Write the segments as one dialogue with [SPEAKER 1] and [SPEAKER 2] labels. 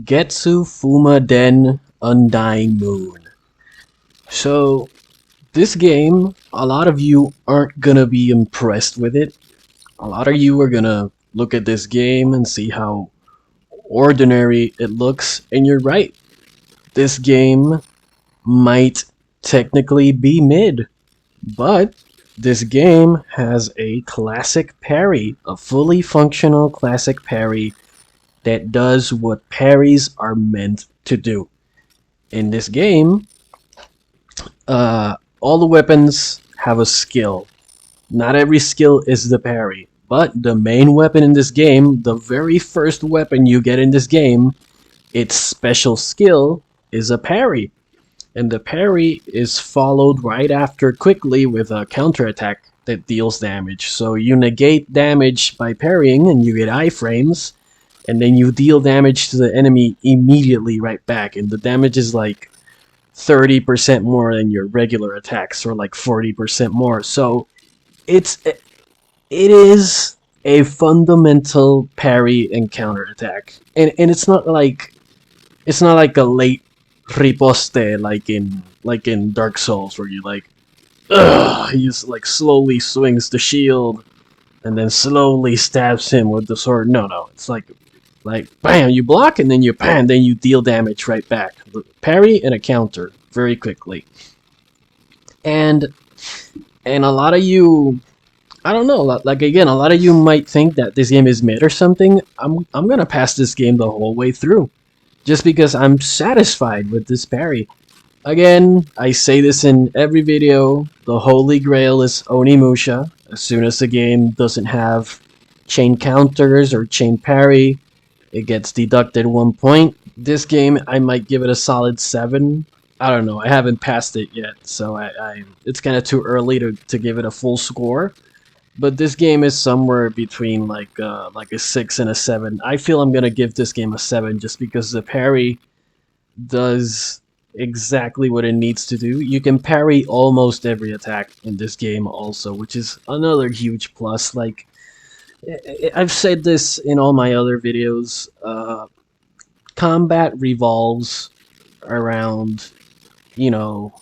[SPEAKER 1] GetsuFumaDen Undying Moon. So, this game, a lot of you aren't gonna be impressed with it. A lot of you are gonna look at this game and see how ordinary it looks, and you're right. This game might technically be mid, but this game has a classic parry, a fully functional classic parry that does what parries are meant to do. In this game, all the weapons have a skill. Not every skill is the parry, but the main weapon in this game, the very first weapon you get in this game, its special skill is a parry. And the parry is followed right after quickly with a counterattack that deals damage. So you negate damage by parrying and you get iframes, and then you deal damage to the enemy immediately right back. And the damage is like 30% more than your regular attacks, or like 40% more. So it is a fundamental parry and counterattack. And it's not like a late riposte like in Dark Souls where you like he just like slowly swings the shield and then slowly stabs him with the sword. No, it's like bam, you block and then you bam, then you deal damage right back. Parry and a counter very quickly. And a lot of you, I don't know, like again, a lot of you might think that this game is mid or something. I'm gonna pass this game the whole way through, just because I'm satisfied with this parry. Again, I say this in every video, the holy grail is Onimusha. As soon as the game doesn't have chain counters or chain parry, it gets deducted 1 point. This game, I might give it a solid 7. I don't know, I haven't passed it yet, so it's kind of too early to give it a full score. But this game is somewhere between like a 6 and a 7. I feel I'm gonna give this game a 7 just because the parry does exactly what it needs to do. You can parry almost every attack in this game also, which is another huge plus. Like, I've said this in all my other videos, combat revolves around, you know,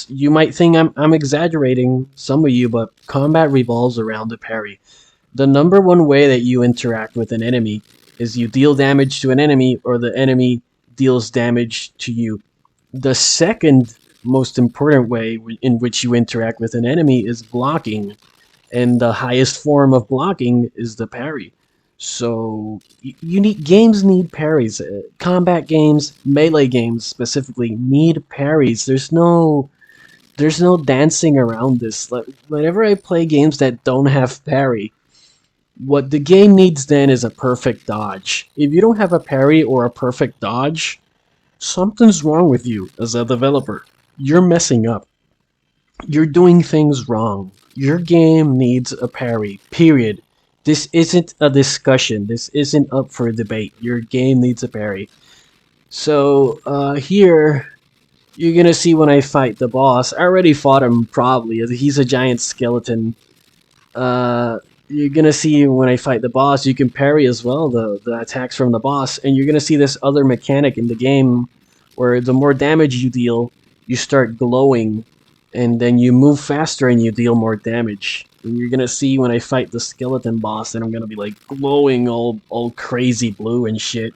[SPEAKER 1] you might think I'm exaggerating, some of you, but combat revolves around the parry. The number one way that you interact with an enemy is you deal damage to an enemy or the enemy deals damage to you. The second most important way in which you interact with an enemy is blocking, and the highest form of blocking is the parry. So games need parries. Combat games, melee games specifically, need parries. There's no dancing around this. Like, whenever I play games that don't have parry, what the game needs then is a perfect dodge. If you don't have a parry or a perfect dodge, something's wrong with you as a developer. You're messing up. You're doing things wrong. Your game needs a parry, period. This isn't a discussion. This isn't up for debate. Your game needs a parry. So, here, you're gonna see when I fight the boss. I already fought him, probably. He's a giant skeleton. You're gonna see when I fight the boss, you can parry as well, the attacks from the boss. And you're gonna see this other mechanic in the game where the more damage you deal, you start glowing. And then you move faster and you deal more damage. And you're gonna see when I fight the skeleton boss, and I'm gonna be like glowing all crazy blue and shit.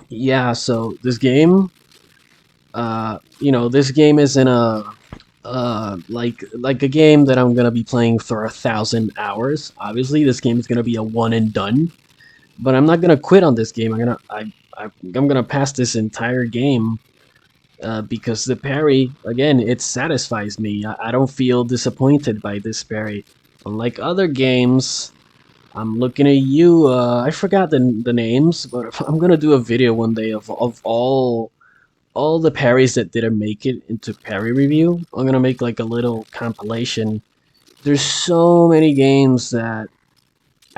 [SPEAKER 1] Yeah, so this game, this game isn't a like a game that I'm gonna be playing for 1,000 hours. Obviously, this game is gonna be a one and done, but I'm not gonna quit on this game. I'm gonna pass this entire game because the parry, again, it satisfies me. I don't feel disappointed by this parry. Unlike other games, I'm looking at you. I forgot the names, but I'm gonna do a video one day of all the parries that didn't make it into parry review. I'm gonna make like a little compilation. There's so many games that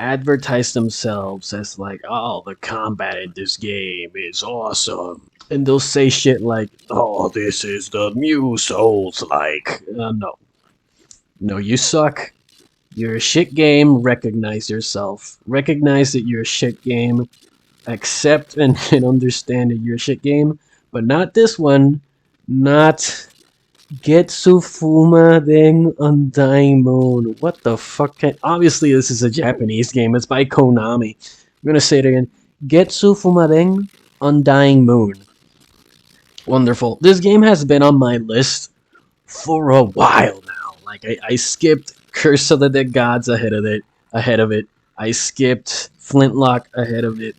[SPEAKER 1] advertise themselves as like, oh, the combat in this game is awesome. And they'll say shit like, oh, this is the new Soulslike. No. No, you suck. You're a shit game. Recognize yourself. Recognize that you're a shit game. accept and understand that you're a shit game, but not this one. Not GetsuFumaDen Undying Moon. What the fuck? Obviously, this is a Japanese game. It's by Konami. I'm gonna say it again. GetsuFumaDen Undying Moon. Wonderful. This game has been on my list for a while now. Like I skipped Curse of the Dead Gods ahead of it. I skipped Flintlock ahead of it.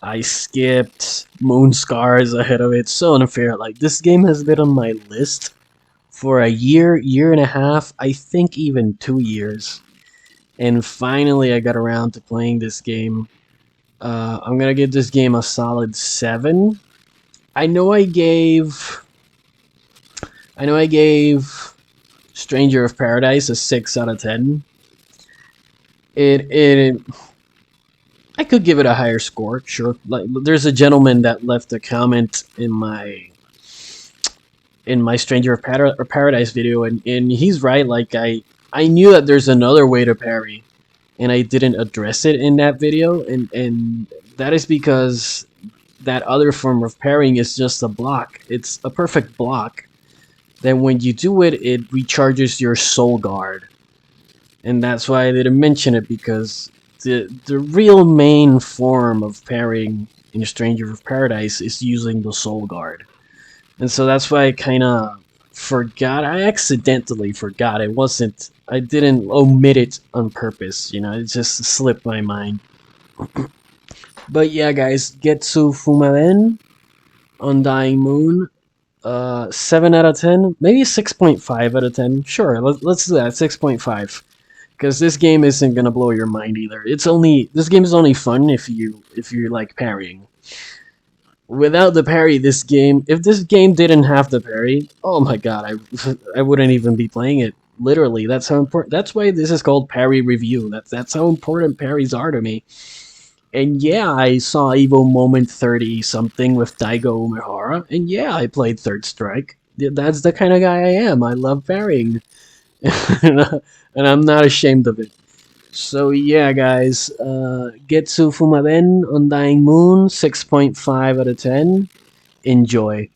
[SPEAKER 1] I skipped Moon Scars ahead of it. So unfair. Like this game has been on my list for a year and a half, I think even 2 years. And finally I got around to playing this game. I'm gonna give this game a solid 7. I know I gave Stranger of Paradise a 6 out of 10. It I could give it a higher score, sure. Like there's a gentleman that left a comment in my Stranger of Paradise video, and he's right. Like I knew that there's another way to parry, and I didn't address it in that video, and that is because that other form of parrying is just a block. It's a perfect block. Then when you do it, it recharges your soul guard, and that's why I didn't mention it, because the real main form of parrying in Stranger of Paradise is using the soul guard. And so that's why I kind of forgot. I accidentally forgot. I didn't omit it on purpose, you know, it just slipped my mind. But yeah, guys, GetsuFumaDen Undying Moon, 7 out of 10, maybe 6.5 out of 10. Sure, let's do that, 6.5. Because this game isn't gonna blow your mind either. This game is only fun if you like parrying. Without the parry, if this game didn't have the parry, oh my god, I wouldn't even be playing it. Literally, that's how important. That's why this is called parry review. That's how important parries are to me. And yeah, I saw Evo Moment 30 something with Daigo Umehara, and yeah, I played Third Strike. That's the kind of guy I am. I love parrying, and I'm not ashamed of it. So yeah, guys, GetsuFumaDen Undying Moon, 6.5 out of 10. Enjoy.